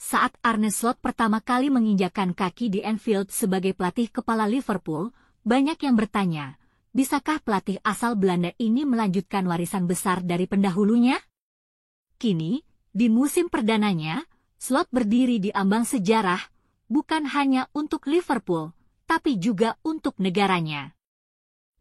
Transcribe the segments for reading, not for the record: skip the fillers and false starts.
Saat Arne Slot pertama kali menginjakkan kaki di Anfield sebagai pelatih kepala Liverpool, banyak yang bertanya, bisakah pelatih asal Belanda ini melanjutkan warisan besar dari pendahulunya? Kini, di musim perdananya, Slot berdiri di ambang sejarah, bukan hanya untuk Liverpool, tapi juga untuk negaranya.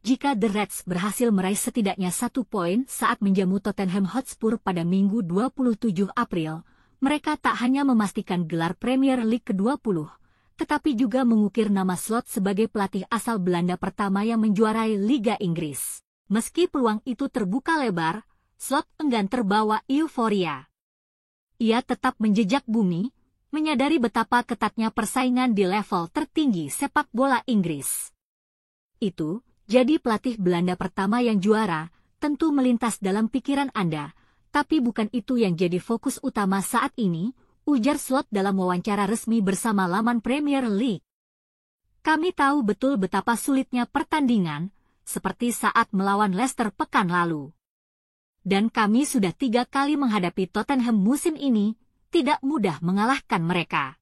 Jika The Reds berhasil meraih setidaknya 1 poin saat menjamu Tottenham Hotspur pada Minggu 27 April, mereka tak hanya memastikan gelar Premier League ke-20, tetapi juga mengukir nama Slot sebagai pelatih asal Belanda pertama yang menjuarai Liga Inggris. Meski peluang itu terbuka lebar, Slot enggan terbawa euforia. Ia tetap menjejak bumi, menyadari betapa ketatnya persaingan di level tertinggi sepak bola Inggris. Itu, jadi pelatih Belanda pertama yang juara, tentu melintas dalam pikiran Anda, tapi bukan itu yang jadi fokus utama saat ini, ujar Slot dalam wawancara resmi bersama laman Premier League. Kami tahu betul betapa sulitnya pertandingan, seperti saat melawan Leicester pekan lalu. Dan kami sudah 3 kali menghadapi Tottenham musim ini, tidak mudah mengalahkan mereka.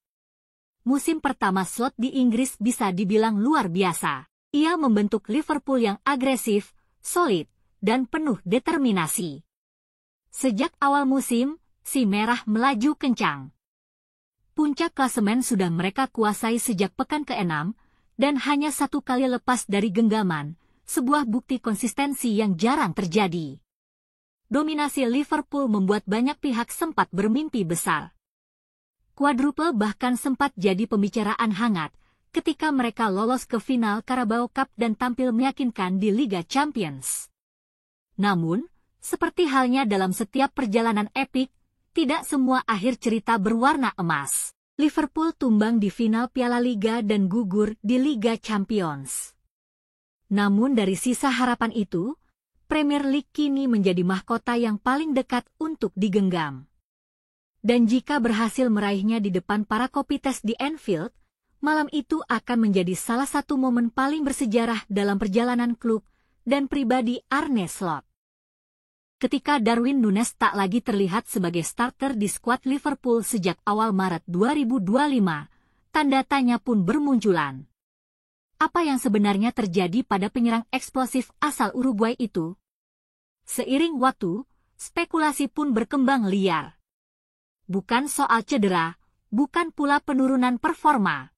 Musim pertama Slot di Inggris bisa dibilang luar biasa. Ia membentuk Liverpool yang agresif, solid, dan penuh determinasi. Sejak awal musim, si Merah melaju kencang. Puncak klasemen sudah mereka kuasai sejak pekan ke-6, dan hanya 1 kali lepas dari genggaman, sebuah bukti konsistensi yang jarang terjadi. Dominasi Liverpool membuat banyak pihak sempat bermimpi besar. Quadruple bahkan sempat jadi pembicaraan hangat, ketika mereka lolos ke final Carabao Cup dan tampil meyakinkan di Liga Champions. Namun, seperti halnya dalam setiap perjalanan epik, tidak semua akhir cerita berwarna emas. Liverpool tumbang di final Piala Liga dan gugur di Liga Champions. Namun dari sisa harapan itu, Premier League kini menjadi mahkota yang paling dekat untuk digenggam. Dan jika berhasil meraihnya di depan para kopites di Anfield, malam itu akan menjadi salah satu momen paling bersejarah dalam perjalanan klub dan pribadi Arne Slot. Ketika Darwin Núñez tak lagi terlihat sebagai starter di skuad Liverpool sejak awal Maret 2025, tanda tanya pun bermunculan. Apa yang sebenarnya terjadi pada penyerang eksplosif asal Uruguay itu? Seiring waktu, spekulasi pun berkembang liar. Bukan soal cedera, bukan pula penurunan performa.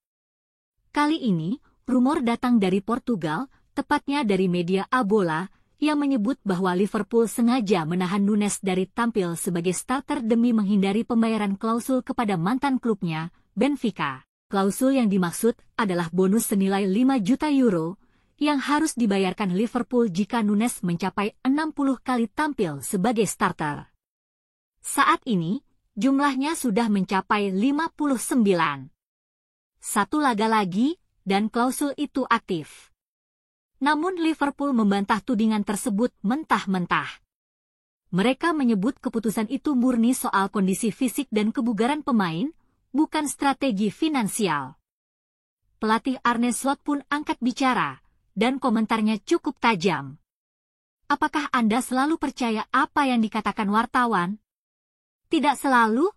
Kali ini, rumor datang dari Portugal, tepatnya dari media A Bola, yang menyebut bahwa Liverpool sengaja menahan Núñez dari tampil sebagai starter demi menghindari pembayaran klausul kepada mantan klubnya, Benfica. Klausul yang dimaksud adalah bonus senilai 5 juta euro, yang harus dibayarkan Liverpool jika Núñez mencapai 60 kali tampil sebagai starter. Saat ini, jumlahnya sudah mencapai 59. 1 laga lagi, dan klausul itu aktif. Namun Liverpool membantah tudingan tersebut mentah-mentah. Mereka menyebut keputusan itu murni soal kondisi fisik dan kebugaran pemain, bukan strategi finansial. Pelatih Arne Slot pun angkat bicara, dan komentarnya cukup tajam. Apakah Anda selalu percaya apa yang dikatakan wartawan? Tidak selalu?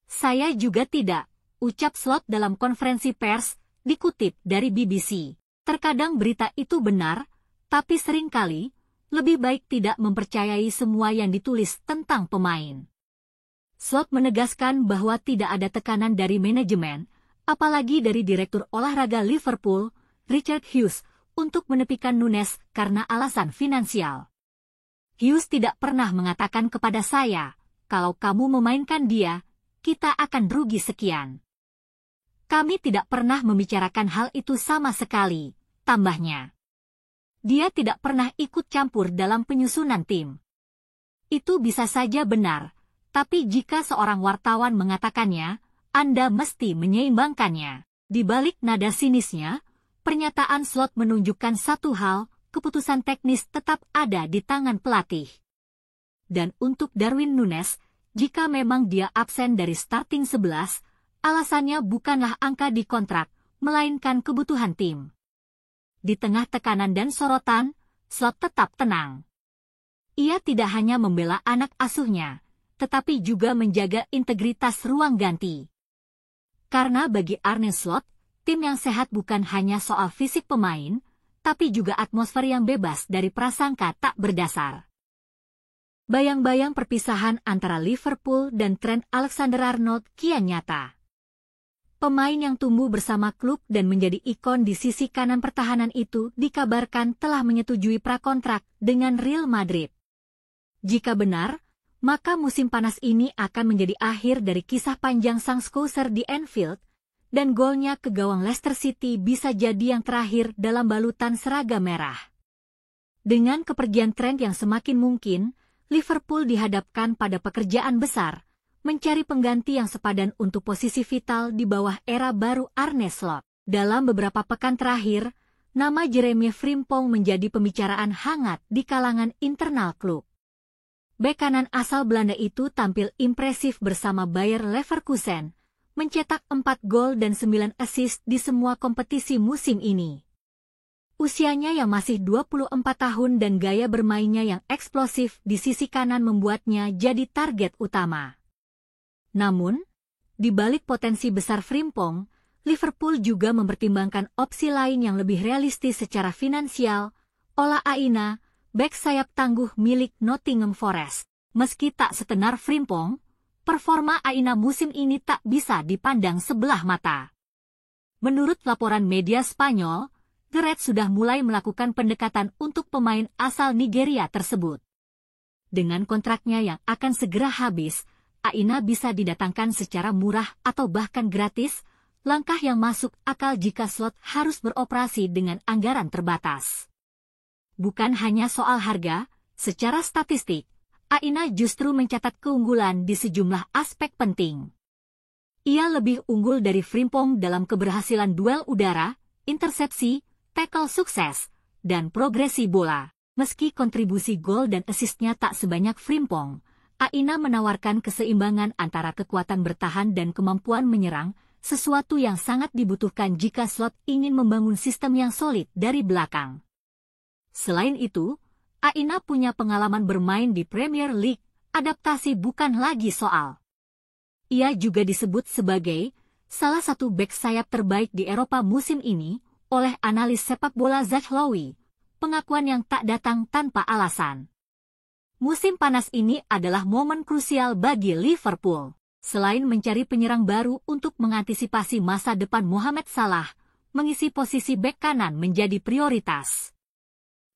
Saya juga tidak. Ucap Slot dalam konferensi pers, dikutip dari BBC. Terkadang berita itu benar, tapi seringkali, lebih baik tidak mempercayai semua yang ditulis tentang pemain. Slot menegaskan bahwa tidak ada tekanan dari manajemen, apalagi dari Direktur Olahraga Liverpool, Richard Hughes, untuk menepikan Núñez karena alasan finansial. Hughes tidak pernah mengatakan kepada saya, kalau kamu memainkan dia, kita akan rugi sekian. Kami tidak pernah membicarakan hal itu sama sekali, tambahnya. Dia tidak pernah ikut campur dalam penyusunan tim. Itu bisa saja benar, tapi jika seorang wartawan mengatakannya, Anda mesti menyeimbangkannya. Di balik nada sinisnya, pernyataan Slot menunjukkan satu hal, keputusan teknis tetap ada di tangan pelatih. Dan untuk Darwin Núñez, jika memang dia absen dari starting 11, alasannya bukanlah angka di kontrak, melainkan kebutuhan tim. Di tengah tekanan dan sorotan, Slot tetap tenang. Ia tidak hanya membela anak asuhnya, tetapi juga menjaga integritas ruang ganti. Karena bagi Arne Slot, tim yang sehat bukan hanya soal fisik pemain, tapi juga atmosfer yang bebas dari prasangka tak berdasar. Bayang-bayang perpisahan antara Liverpool dan Trent Alexander-Arnold kian nyata. Pemain yang tumbuh bersama klub dan menjadi ikon di sisi kanan pertahanan itu dikabarkan telah menyetujui prakontrak dengan Real Madrid. Jika benar, maka musim panas ini akan menjadi akhir dari kisah panjang sang Scouser di Anfield, dan golnya ke gawang Leicester City bisa jadi yang terakhir dalam balutan seragam merah. Dengan kepergian Trent yang semakin mungkin, Liverpool dihadapkan pada pekerjaan besar, mencari pengganti yang sepadan untuk posisi vital di bawah era baru Arne Slot. Dalam beberapa pekan terakhir, nama Jeremy Frimpong menjadi pembicaraan hangat di kalangan internal klub. Bek kanan asal Belanda itu tampil impresif bersama Bayer Leverkusen, mencetak 4 gol dan 9 assist di semua kompetisi musim ini. Usianya yang masih 24 tahun dan gaya bermainnya yang eksplosif di sisi kanan membuatnya jadi target utama. Namun, di balik potensi besar Frimpong, Liverpool juga mempertimbangkan opsi lain yang lebih realistis secara finansial, Ola Aina, bek sayap tangguh milik Nottingham Forest. Meski tak setenar Frimpong, performa Aina musim ini tak bisa dipandang sebelah mata. Menurut laporan media Spanyol, The Reds sudah mulai melakukan pendekatan untuk pemain asal Nigeria tersebut. Dengan kontraknya yang akan segera habis, Aina bisa didatangkan secara murah atau bahkan gratis, langkah yang masuk akal jika Slot harus beroperasi dengan anggaran terbatas. Bukan hanya soal harga, secara statistik, Aina justru mencatat keunggulan di sejumlah aspek penting. Ia lebih unggul dari Frimpong dalam keberhasilan duel udara, intersepsi, tackle sukses, dan progresi bola. Meski kontribusi gol dan asisnya tak sebanyak Frimpong, Aina menawarkan keseimbangan antara kekuatan bertahan dan kemampuan menyerang, sesuatu yang sangat dibutuhkan jika Slot ingin membangun sistem yang solid dari belakang. Selain itu, Aina punya pengalaman bermain di Premier League, adaptasi bukan lagi soal. Ia juga disebut sebagai salah satu bek sayap terbaik di Eropa musim ini oleh analis sepak bola Zach Lowy, pengakuan yang tak datang tanpa alasan. Musim panas ini adalah momen krusial bagi Liverpool. Selain mencari penyerang baru untuk mengantisipasi masa depan Mohamed Salah, mengisi posisi bek kanan menjadi prioritas.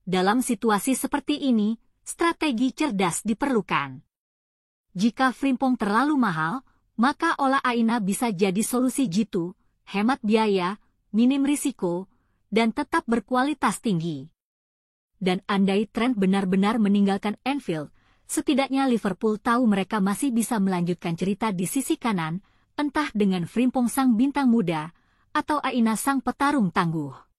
Dalam situasi seperti ini, strategi cerdas diperlukan. Jika Frimpong terlalu mahal, maka Ola Aina bisa jadi solusi jitu, hemat biaya, minim risiko, dan tetap berkualitas tinggi. Dan andai Trent benar-benar meninggalkan Anfield, setidaknya Liverpool tahu mereka masih bisa melanjutkan cerita di sisi kanan, entah dengan Frimpong sang bintang muda, atau Aina sang petarung tangguh.